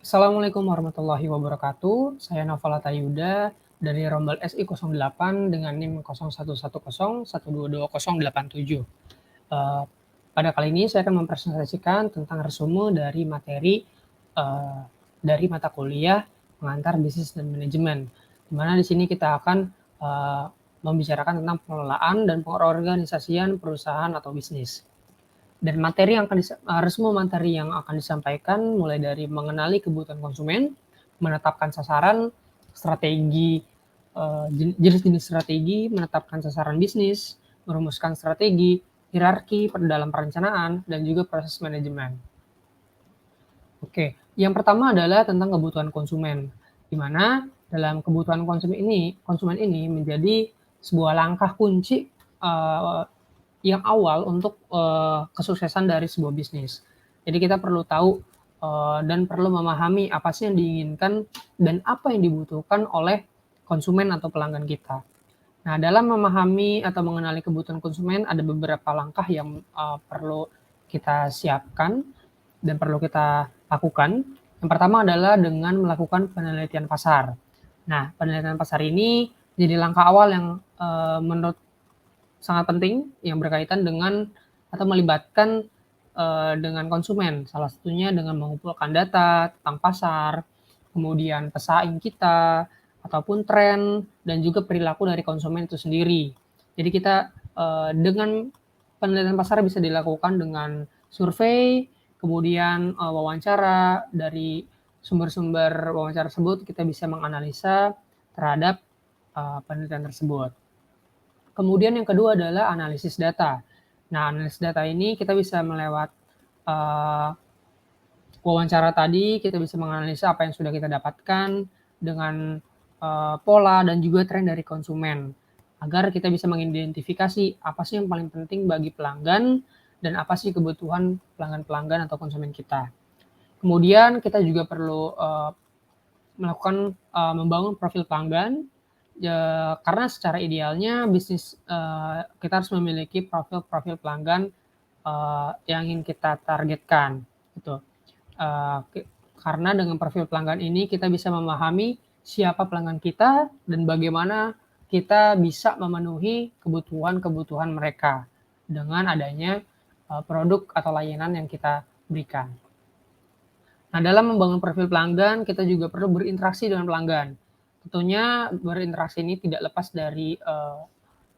Assalamualaikum warahmatullahi wabarakatuh. Saya Naufal Yuda dari rombel SI08 dengan NIM 0110122087. Eee, Pada kali ini saya akan mempresentasikan tentang resume dari materi, eee, dari mata kuliah pengantar bisnis dan manajemen. Di mana di sini kita akan, membicarakan tentang pengelolaan dan pengorganisasian perusahaan atau bisnis. Dan materi yang akan resume materi yang akan disampaikan mulai dari mengenali kebutuhan konsumen, menetapkan sasaran, strategi, jenis-jenis strategi, menetapkan sasaran bisnis, merumuskan strategi, hierarki dalam perencanaan, dan juga proses manajemen. Oke, yang pertama adalah tentang kebutuhan konsumen, di mana dalam kebutuhan konsumen ini menjadi sebuah langkah kunci, yang awal untuk, kesuksesan dari sebuah bisnis. Jadi kita perlu tahu, dan perlu memahami apa sih yang diinginkan dan apa yang dibutuhkan oleh konsumen atau pelanggan kita. Nah, dalam memahami atau mengenali kebutuhan konsumen ada beberapa langkah yang, perlu kita siapkan dan perlu kita lakukan. Yang pertama adalah dengan melakukan penelitian pasar. Nah, penelitian pasar ini jadi langkah awal yang, menurut sangat penting yang berkaitan dengan atau melibatkan, dengan konsumen. Salah satunya dengan mengumpulkan data tentang pasar, kemudian pesaing kita, ataupun tren, dan juga perilaku dari konsumen itu sendiri. Jadi kita, dengan penelitian pasar bisa dilakukan dengan survei, kemudian, wawancara. Dari sumber-sumber wawancara tersebut kita bisa menganalisa terhadap, penelitian tersebut. Kemudian yang kedua adalah analisis data. Nah, analisis data ini kita bisa eee, wawancara tadi, kita bisa menganalisa apa yang sudah kita dapatkan dengan, pola dan juga tren dari konsumen, agar kita bisa mengidentifikasi apa sih yang paling penting bagi pelanggan dan apa sih kebutuhan pelanggan-pelanggan atau konsumen kita. Kemudian kita juga perlu, membangun profil pelanggan, karena secara idealnya bisnis, kita harus memiliki profil-profil pelanggan, yang ingin kita targetkan, gitu. Eee, ki karena dengan profil pelanggan ini kita bisa memahami siapa pelanggan kita dan bagaimana kita bisa memenuhi kebutuhan-kebutuhan mereka dengan adanya, produk atau layanan yang kita berikan. Nah, dalam membangun profil pelanggan, kita juga perlu berinteraksi dengan pelanggan. Tentunya berinteraksi ini tidak lepas dari,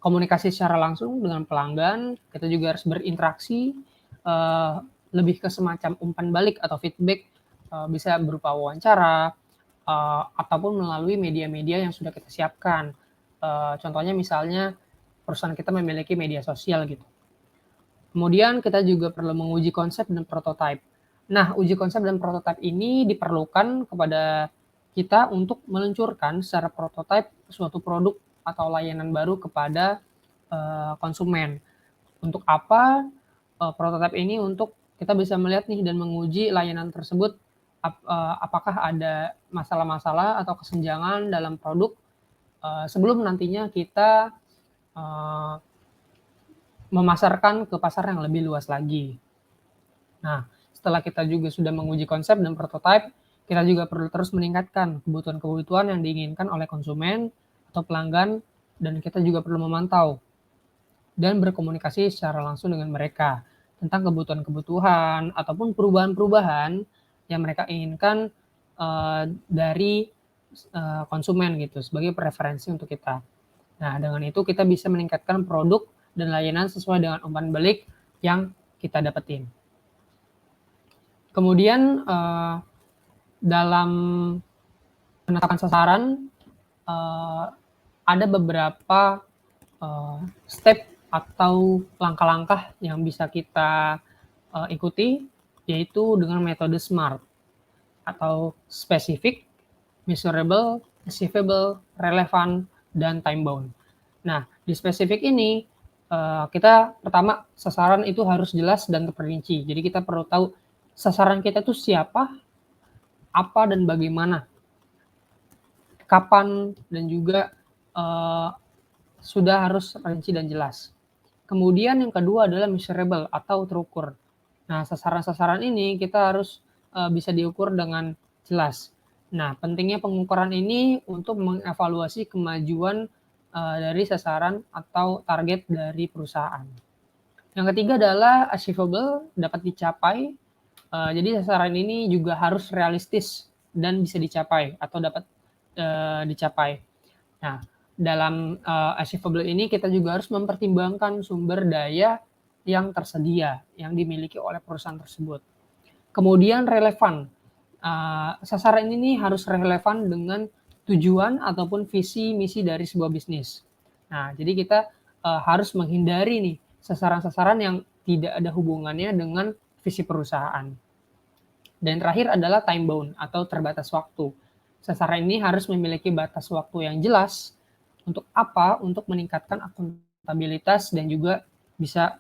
komunikasi secara langsung dengan pelanggan, kita juga harus berinteraksi, eee, lebih ke semacam umpan balik atau feedback, bisa berupa wawancara, ataupun melalui media-media yang sudah kita siapkan. Contohnya misalnya perusahaan kita memiliki media sosial gitu. Kemudian kita juga perlu menguji konsep dan prototipe. Nah, uji konsep dan prototipe ini diperlukan kepada kita untuk meluncurkan secara prototipe suatu produk atau layanan baru kepada, konsumen. Untuk apa, prototipe ini untuk kita bisa melihat nih dan menguji layanan tersebut, apakah ada masalah-masalah atau kesenjangan dalam produk, sebelum nantinya kita, eee, memasarkan ke pasar yang lebih luas lagi. Nah, setelah kita juga sudah menguji konsep dan prototipe, kita juga perlu terus meningkatkan kebutuhan-kebutuhan yang diinginkan oleh konsumen atau pelanggan, dan kita juga perlu memantau dan berkomunikasi secara langsung dengan mereka tentang kebutuhan-kebutuhan ataupun perubahan-perubahan yang mereka inginkan, dari, konsumen gitu sebagai preferensi untuk kita. Nah, dengan itu kita bisa meningkatkan produk dan layanan sesuai dengan umpan balik yang kita dapetin. Kemudian, dalam penetapan sasaran, eee, ada beberapa, step atau langkah-langkah yang bisa kita, ikuti, yaitu dengan metode SMART atau specific, measurable, achievable, relevant, dan time bound. Nah, di spesifik ini, kita pertama sasaran itu harus jelas dan terperinci. Jadi kita perlu tahu sasaran kita itu siapa, apa, dan bagaimana, kapan, dan juga, eee, sudah harus rinci dan jelas. Kemudian yang kedua adalah measurable atau terukur. Nah, sasaran-sasaran ini kita harus, bisa diukur dengan jelas. Nah, pentingnya pengukuran ini untuk mengevaluasi kemajuan dari sasaran atau target dari perusahaan. Yang ketiga adalah achievable, dapat dicapai. Jadi sasaran ini juga harus realistis dan bisa dicapai atau dapat dicapai. Nah, dalam achievable ini kita juga harus mempertimbangkan sumber daya yang tersedia, yang dimiliki oleh perusahaan tersebut. Kemudian relevan. Sasaran ini harus relevan dengan tujuan ataupun visi misi dari sebuah bisnis. Nah, jadi kita harus menghindari nih sasaran-sasaran yang tidak ada hubungannya dengan visi perusahaan. Dan terakhir adalah time bound atau terbatas waktu. Sasaran ini harus memiliki batas waktu yang jelas. Untuk apa? Untuk meningkatkan akuntabilitas dan juga bisa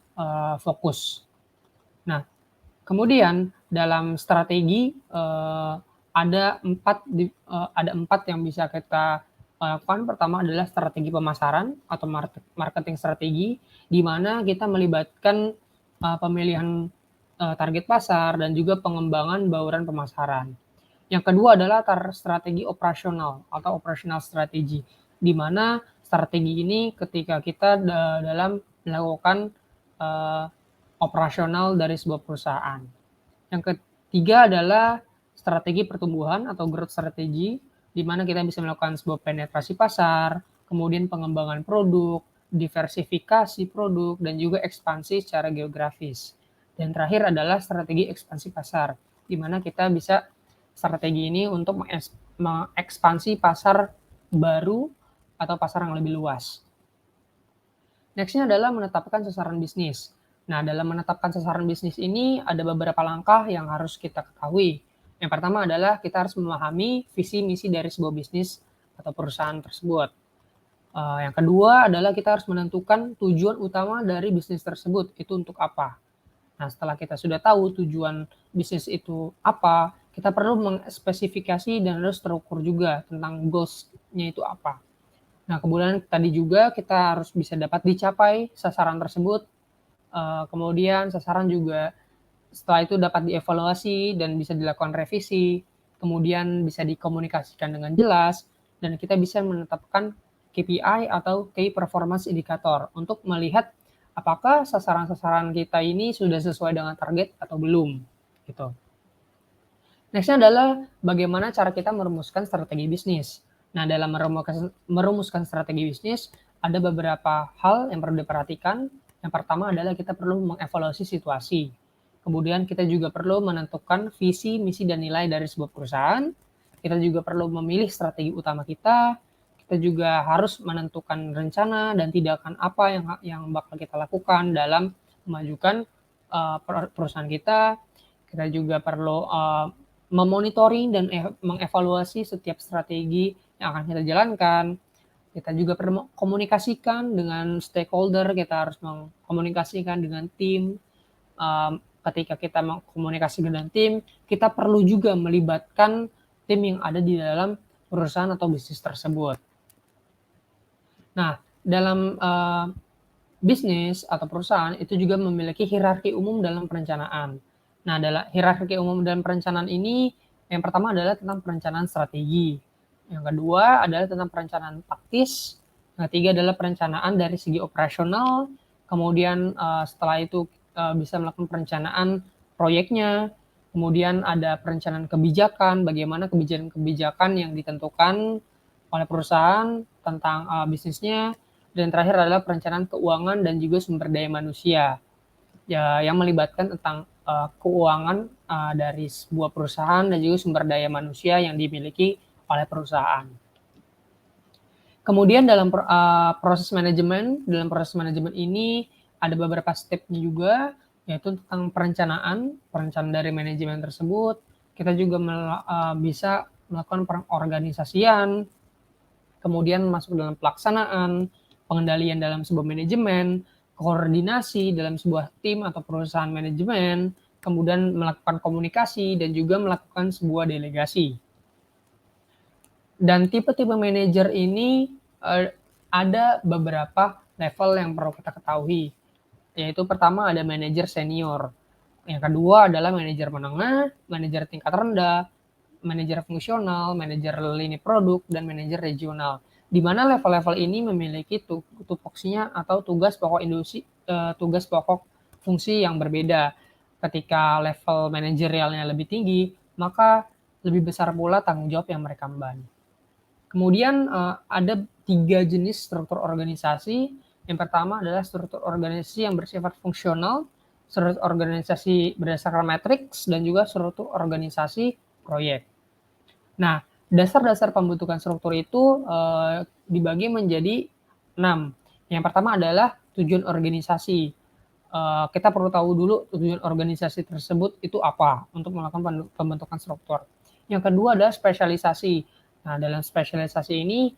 fokus. Nah, kemudian dalam strategi ada empat yang bisa kita lakukan. Pertama adalah strategi pemasaran atau marketing strategi, di mana kita melibatkan pemilihan target pasar dan juga pengembangan bauran pemasaran. Yang kedua adalah strategi operasional atau operational strategi, di mana strategi ini ketika kita dalam melakukan operasional dari sebuah perusahaan. Yang ketiga adalah strategi pertumbuhan atau growth strategy, di mana kita bisa melakukan sebuah penetrasi pasar, kemudian pengembangan produk, diversifikasi produk, dan juga ekspansi secara geografis. Dan terakhir adalah strategi ekspansi pasar, di mana kita bisa strategi ini untuk mengekspansi pasar baru atau pasar yang lebih luas. Nextnya adalah menetapkan sasaran bisnis. Nah, dalam menetapkan sasaran bisnis ini ada beberapa langkah yang harus kita ketahui. Yang pertama adalah kita harus memahami visi misi dari sebuah bisnis atau perusahaan tersebut. Yang kedua adalah kita harus menentukan tujuan utama dari bisnis tersebut, itu untuk apa. Nah, setelah kita sudah tahu tujuan bisnis itu apa, kita perlu mengspesifikasi dan harus terukur juga tentang goals-nya itu apa. Nah, kemudian tadi juga kita harus bisa dapat dicapai sasaran tersebut. Kemudian sasaran juga setelah itu dapat dievaluasi dan bisa dilakukan revisi, kemudian bisa dikomunikasikan dengan jelas, dan kita bisa menetapkan KPI atau Key Performance Indicator untuk melihat apakah sasaran-sasaran kita ini sudah sesuai dengan target atau belum. Gitu. Nextnya adalah bagaimana cara kita merumuskan strategi bisnis. Nah, dalam merumuskan strategi bisnis, ada beberapa hal yang perlu diperhatikan. Yang pertama adalah kita perlu mengevaluasi situasi. Kemudian kita juga perlu menentukan visi, misi, dan nilai dari sebuah perusahaan. Kita juga perlu memilih strategi utama kita. Kita juga harus menentukan rencana dan tindakan apa yang bakal kita lakukan dalam memajukan perusahaan kita. Kita juga perlu memonitoring dan mengevaluasi setiap strategi yang akan kita jalankan. Kita juga perlu komunikasikan dengan stakeholder, kita harus mengkomunikasikan dengan tim. Ketika kita mengkomunikasikan dengan tim, kita perlu juga melibatkan tim yang ada di dalam perusahaan atau bisnis tersebut. Nah, dalam bisnis atau perusahaan itu juga memiliki hierarki umum dalam perencanaan. Nah, dalam hierarki umum dalam perencanaan ini, yang pertama adalah tentang perencanaan strategi. Yang kedua adalah tentang perencanaan taktis. Yang ketiga adalah perencanaan dari segi operasional. Kemudian setelah itu bisa melakukan perencanaan proyeknya. Kemudian ada perencanaan kebijakan, bagaimana kebijakan-kebijakan yang ditentukan oleh perusahaan tentang bisnisnya. Dan terakhir adalah perencanaan keuangan dan juga sumber daya manusia, ya, yang melibatkan tentang keuangan dari sebuah perusahaan dan juga sumber daya manusia yang dimiliki oleh perusahaan. Kemudian dalam proses manajemen ini ada beberapa stepnya juga, yaitu tentang perencanaan dari manajemen tersebut. Kita juga bisa melakukan pengorganisasian, kemudian masuk dalam pelaksanaan, pengendalian dalam sebuah manajemen, koordinasi dalam sebuah tim atau perusahaan manajemen, kemudian melakukan komunikasi dan juga melakukan sebuah delegasi. Dan tipe-tipe manajer ini ada beberapa level yang perlu kita ketahui, yaitu pertama ada manajer senior, yang kedua adalah manajer menengah, manajer tingkat rendah, manajer fungsional, manajer lini produk, dan manajer regional. Di mana level-level ini memiliki tupoksinya atau tugas pokok tugas pokok fungsi yang berbeda. Ketika level manajerialnya lebih tinggi, maka lebih besar pula tanggung jawab yang mereka emban. Kemudian ada 3 jenis struktur organisasi. Yang pertama adalah struktur organisasi yang bersifat fungsional, struktur organisasi berdasarkan matriks, dan juga struktur organisasi proyek. Nah, dasar-dasar pembentukan struktur itu dibagi menjadi 6. Yang pertama adalah tujuan organisasi. Kita perlu tahu dulu tujuan organisasi tersebut itu apa untuk melakukan pembentukan struktur. Yang kedua adalah spesialisasi. Nah, dalam spesialisasi ini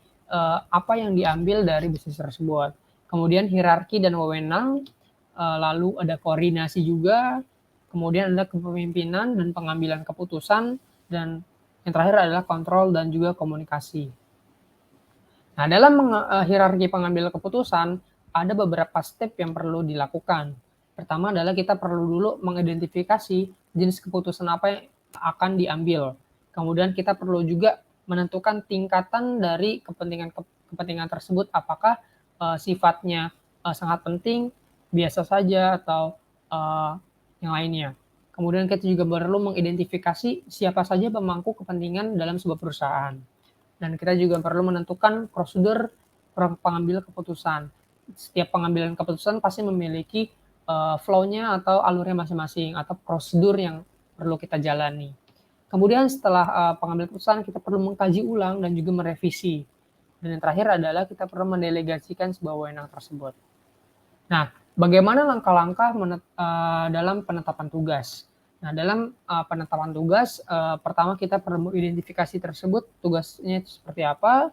apa yang diambil dari bisnis tersebut. Kemudian hierarki dan wewenang, lalu ada koordinasi juga, kemudian ada kepemimpinan dan pengambilan keputusan, dan yang terakhir adalah kontrol dan juga komunikasi. Nah, dalam hierarki pengambilan keputusan, ada beberapa step yang perlu dilakukan. Pertama adalah kita perlu dulu mengidentifikasi jenis keputusan apa yang akan diambil. Kemudian kita perlu juga menentukan tingkatan dari kepentingan tersebut, apakah sifatnya sangat penting, biasa saja, atau yang lainnya. Kemudian kita juga perlu mengidentifikasi siapa saja pemangku kepentingan dalam sebuah perusahaan. Dan kita juga perlu menentukan prosedur pengambilan keputusan. Setiap pengambilan keputusan pasti memiliki flow-nya atau alurnya masing-masing, atau prosedur yang perlu kita jalani. Kemudian setelah pengambilan keputusan, kita perlu mengkaji ulang dan juga merevisi. Dan yang terakhir adalah kita perlu mendelegasikan sebuah wewenang tersebut. Nah, bagaimana langkah-langkah dalam penetapan tugas? Nah, dalam penetapan tugas, pertama kita perlu identifikasi tersebut, tugasnya seperti apa.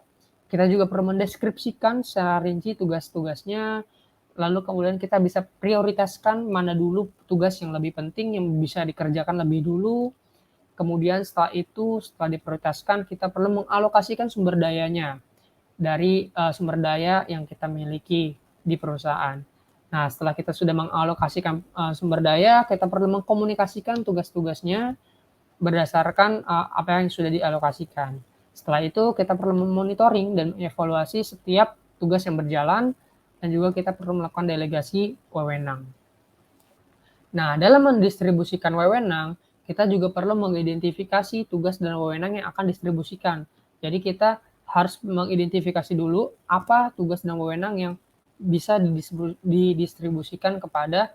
Kita juga perlu mendeskripsikan secara rinci tugas-tugasnya. Lalu kemudian kita bisa prioritaskan mana dulu tugas yang lebih penting, yang bisa dikerjakan lebih dulu. Kemudian setelah itu, setelah diprioritaskan, kita perlu mengalokasikan sumber dayanya dari sumber daya yang kita miliki di perusahaan. Nah, setelah kita sudah mengalokasikan sumber daya, kita perlu mengkomunikasikan tugas-tugasnya berdasarkan apa yang sudah dialokasikan. Setelah itu, kita perlu memonitoring dan evaluasi setiap tugas yang berjalan, dan juga kita perlu melakukan delegasi wewenang. Nah, dalam mendistribusikan wewenang, kita juga perlu mengidentifikasi tugas dan wewenang yang akan distribusikan. Jadi kita harus mengidentifikasi dulu apa tugas dan wewenang yang bisa didistribusikan kepada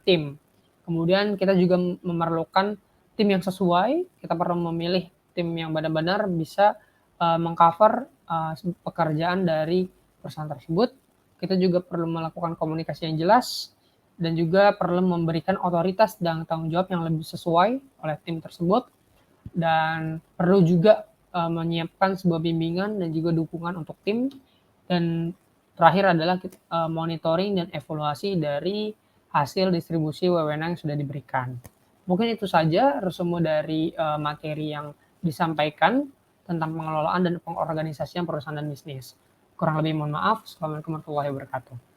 tim. Kemudian kita juga memerlukan tim yang sesuai. Kita perlu memilih tim yang benar-benar bisa mengcover pekerjaan dari perusahaan tersebut. Kita juga perlu melakukan komunikasi yang jelas, dan juga perlu memberikan otoritas dan tanggung jawab yang lebih sesuai oleh tim tersebut, dan perlu juga menyiapkan sebuah bimbingan dan juga dukungan untuk tim. Dan terakhir adalah monitoring dan evaluasi dari hasil distribusi wewenang yang sudah diberikan. Mungkin itu saja resume dari materi yang disampaikan tentang pengelolaan dan pengorganisasian perusahaan dan bisnis. Kurang lebih mohon maaf. Assalamualaikum warahmatullahi wabarakatuh.